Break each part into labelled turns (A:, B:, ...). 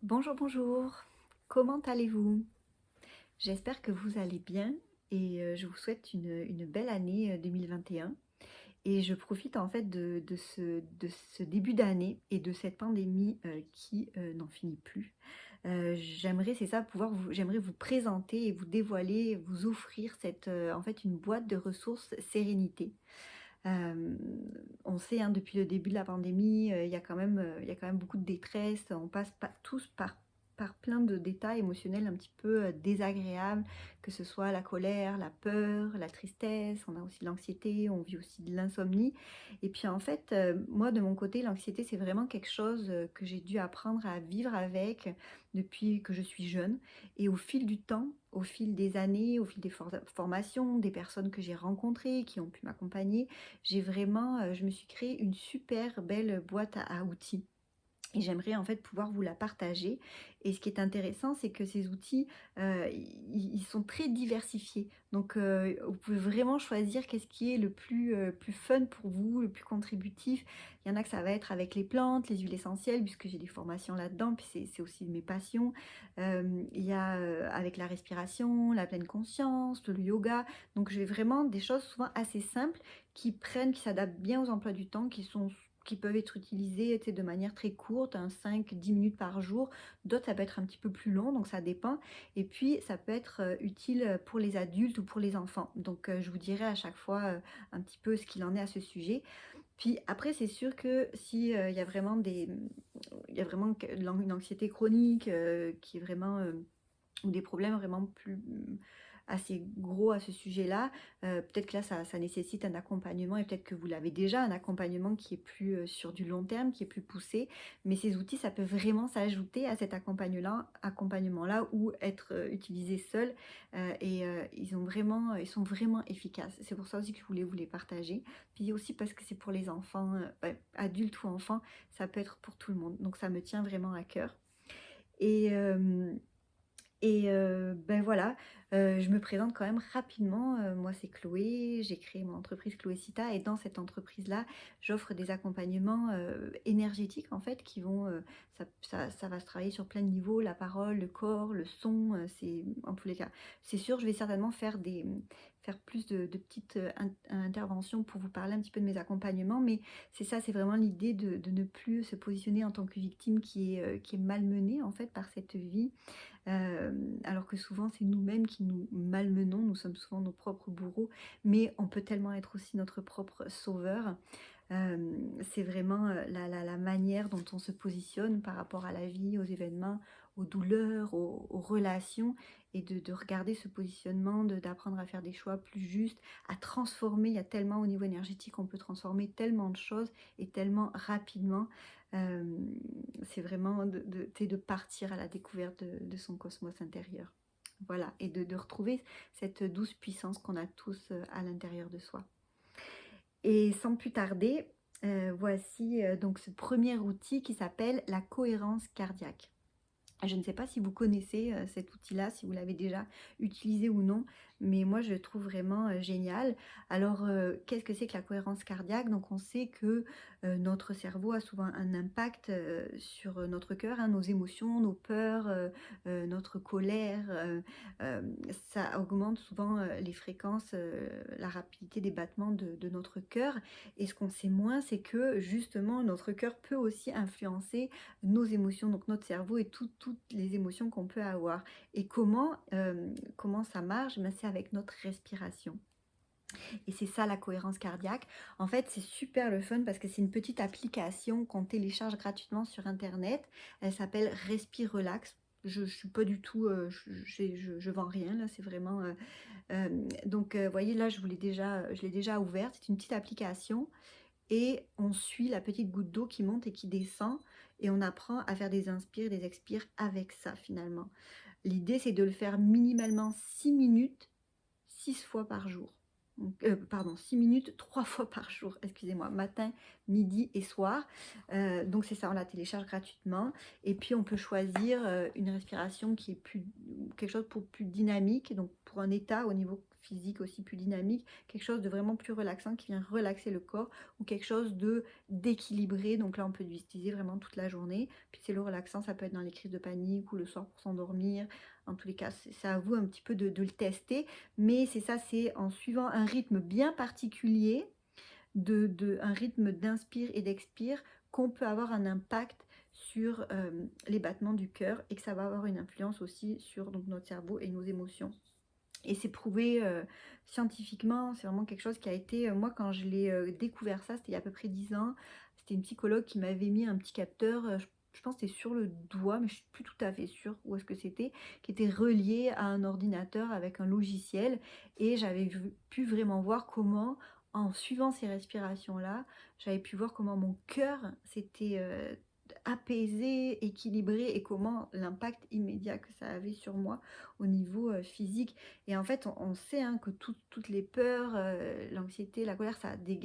A: Bonjour, bonjour. Comment allez-vous? J'espère que vous allez bien et je vous souhaite une belle année 2021. Et je profite en fait de ce début d'année et de cette pandémie qui n'en finit plus. J'aimerais, c'est ça, j'aimerais vous présenter et vous dévoiler, vous offrir en fait une boîte de ressources sérénité. Hem, on sait, hein, depuis le début de la pandémie, il y a quand même beaucoup de détresse. On passe pas tous par plein de détails émotionnels un petit peu, désagréables, que ce soit la colère, la peur, la tristesse, on a aussi de l'anxiété, on vit aussi de l'insomnie et puis, en fait, moi, de mon côté, l'anxiété, c'est vraiment quelque chose, que j'ai dû apprendre à vivre avec depuis que je suis jeune et au fil du temps, au fil des années, au fil des formations, des personnes que j'ai rencontrées, qui ont pu m'accompagner, je me suis créé une super belle boîte à outils et j'aimerais en fait pouvoir vous la partager. Et ce qui est intéressant, c'est que ces outils, ils sont très diversifiés. Donc, vous pouvez vraiment choisir qu'est-ce qui est le plus fun pour vous, le plus contributif. Il y en a que ça va être avec les plantes, les huiles essentielles, puisque j'ai des formations là-dedans, puis c'est aussi mes passions. Il y a, avec la respiration, la pleine conscience, le yoga. Donc je vais vraiment des choses souvent assez simples qui s'adaptent bien aux emplois du temps, qui peuvent être utilisées, tu sais, de manière très courte, 5-10 minutes par jour. D'autres, ça peut être un petit peu plus long, donc ça dépend. Et puis, ça peut être utile pour les adultes ou pour les enfants. Donc, je vous dirai à chaque fois un petit peu ce qu'il en est à ce sujet. Puis après, c'est sûr que si il y a vraiment il y a vraiment une anxiété chronique qui est vraiment ou des problèmes vraiment assez gros à ce sujet-là, peut-être que là ça nécessite un accompagnement et peut-être que vous l'avez déjà, un accompagnement qui est plus, sur du long terme, qui est plus poussé. Mais ces outils, ça peut vraiment s'ajouter à cet accompagnement-là ou être, utilisés seuls, ils sont vraiment efficaces. C'est pour ça aussi que je voulais vous les partager. Puis aussi parce que c'est pour les enfants, ouais, adultes ou enfants, ça peut être pour tout le monde. Donc ça me tient vraiment à cœur et hem ben, voilà, je me présente quand même rapidement, moi c'est Chloé, j'ai créé mon entreprise Chloécita et dans cette entreprise-là, j'offre des accompagnements, énergétiques en fait qui vont, ça va se travailler sur plein de niveaux, la parole, le corps, le son, c'est en tous les cas. C'est sûr, je vais certainement faire plus de petites, interventions pour vous parler un petit peu de mes accompagnements, mais c'est ça, c'est vraiment l'idée de ne plus se positionner en tant que victime qui est malmenée en fait par cette vie. Alors que souvent c'est nous-mêmes qui nous malmenons, nous sommes souvent nos propres bourreaux, mais on peut tellement être aussi notre propre sauveur. C'est vraiment, la manière dont on se positionne par rapport à la vie, aux événements, aux douleurs, aux relations et de regarder ce positionnement, d'apprendre à faire des choix plus justes, à transformer. Il y a tellement au niveau énergétique, on peut transformer tellement de choses et tellement rapidement. Hem, c'est vraiment tu sais, de partir à la découverte de son cosmos intérieur. Voilà et de retrouver cette douce puissance qu'on a tous, à l'intérieur de soi. Et sans plus tarder, voici, donc ce premier outil qui s'appelle la cohérence cardiaque. Je ne sais pas si vous connaissez, cet outil-là, si vous l'avez déjà utilisé ou non, mais moi je le trouve vraiment, génial. Alors, qu'est-ce que c'est que la cohérence cardiaque? Donc on sait que, notre cerveau a souvent un impact, sur, notre cœur, hein, nos émotions, nos peurs, notre colère, ça augmente souvent, les fréquences, la rapidité des battements de notre cœur et ce qu'on sait moins, c'est que justement notre cœur peut aussi influencer nos émotions, donc notre cerveau et toutes les émotions qu'on peut avoir. Et comment ça marche? Ben, c'est avec notre respiration. Et c'est ça la cohérence cardiaque. En fait, c'est super le fun parce que c'est une petite application qu'on télécharge gratuitement sur internet. Elle s'appelle Respire Relax. Je suis pas du tout, je vends rien là, c'est vraiment, donc voyez là je l'ai déjà ouverte. C'est une petite application et on suit la petite goutte d'eau qui monte et qui descend et on apprend à faire des inspires, des expires avec ça finalement. L'idée, c'est de le faire minimalement 6 minutes, 6 fois par jour. Donc, pardon, 6 minutes, 3 fois par jour, excusez-moi, matin, midi et soir. Donc c'est ça, on la télécharge gratuitement et puis on peut choisir, une respiration qui est plus quelque chose pour plus dynamique, donc pour un état au niveau physique aussi plus dynamique, quelque chose de vraiment plus relaxant qui vient relaxer le corps ou quelque chose de d'équilibré. Donc là, on peut l'utiliser vraiment toute la journée. Puis c'est le relaxant, ça peut être dans les crises de panique ou le soir pour s'endormir. En tous les cas, c'est à vous un petit peu de le tester. Mais c'est ça, c'est en suivant un rythme bien particulier, un rythme d'inspire et d'expire, qu'on peut avoir un impact sur les battements du cœur et que ça va avoir une influence aussi sur donc, notre cerveau et nos émotions. Et c'est prouvé scientifiquement, c'est vraiment quelque chose qui a été, moi quand je l'ai découvert ça, c'était il y a à peu près 10 ans, c'était une psychologue qui m'avait mis un petit capteur, je pense que c'était sur le doigt, mais je suis plus tout à fait sûre où est-ce que c'était, qui était relié à un ordinateur avec un logiciel, et j'avais pu vraiment voir comment, en suivant ces respirations-là, j'avais pu voir comment mon cœur s'était apaisé, équilibré, et comment l'impact immédiat que ça avait sur moi au niveau physique. Et en fait, on sait hein, que toutes les peurs, l'anxiété, la colère,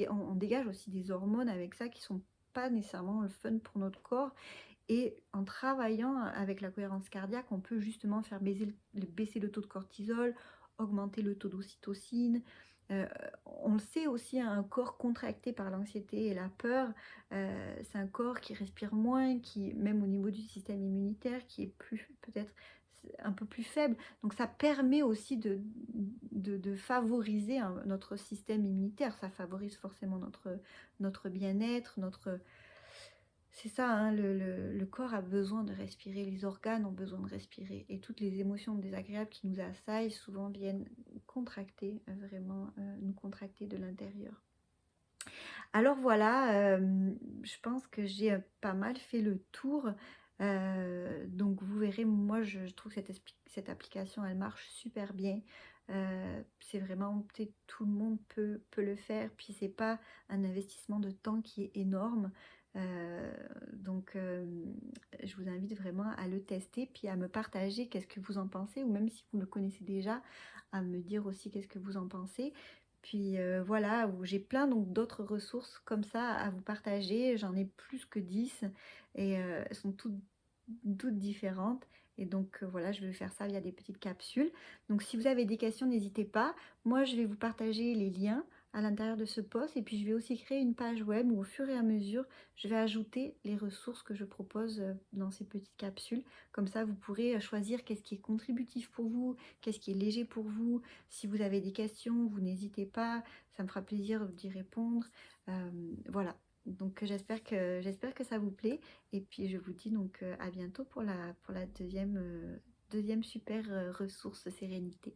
A: on dégage aussi des hormones avec ça qui sont pas nécessairement le fun pour notre corps. Et en travaillant avec la cohérence cardiaque, on peut justement faire baisser le taux de cortisol, augmenter le taux d'ocytocine. Euh, on le sait aussi, hein, un corps contracté par l'anxiété et la peur, c'est un corps qui respire moins, qui, même au niveau du système immunitaire, qui est plus peut-être un peu plus faible. Donc ça permet aussi de favoriser notre système immunitaire. Ça favorise forcément notre bien-être, c'est ça, hein, le corps a besoin de respirer, les organes ont besoin de respirer. Et toutes les émotions désagréables qui nous assaillent souvent viennent contracter, vraiment nous contracter de l'intérieur. Alors voilà, je pense que j'ai pas mal fait le tour. Donc vous verrez, moi je trouve que cette application, elle marche super bien. C'est vraiment, peut-être tout le monde peut le faire. Puis c'est pas un investissement de temps qui est énorme. Donc je vous invite vraiment à le tester, puis à me partager qu'est-ce que vous en pensez, ou même si vous le connaissez déjà, à me dire aussi qu'est-ce que vous en pensez. Puis voilà, où j'ai plein donc d'autres ressources comme ça à vous partager. J'en ai plus que 10 et elles sont toutes différentes. Et donc voilà, je vais faire ça via des petites capsules. Donc si vous avez des questions, n'hésitez pas. Moi, je vais vous partager les liens à l'intérieur de ce post, et puis je vais aussi créer une page web où au fur et à mesure, je vais ajouter les ressources que je propose dans ces petites capsules. Comme ça, vous pourrez choisir qu'est-ce qui est contributif pour vous, qu'est-ce qui est léger pour vous. Si vous avez des questions, vous n'hésitez pas, ça me fera plaisir d'y répondre. Voilà, donc j'espère que ça vous plaît, et puis je vous dis donc à bientôt pour la deuxième super ressource sérénité.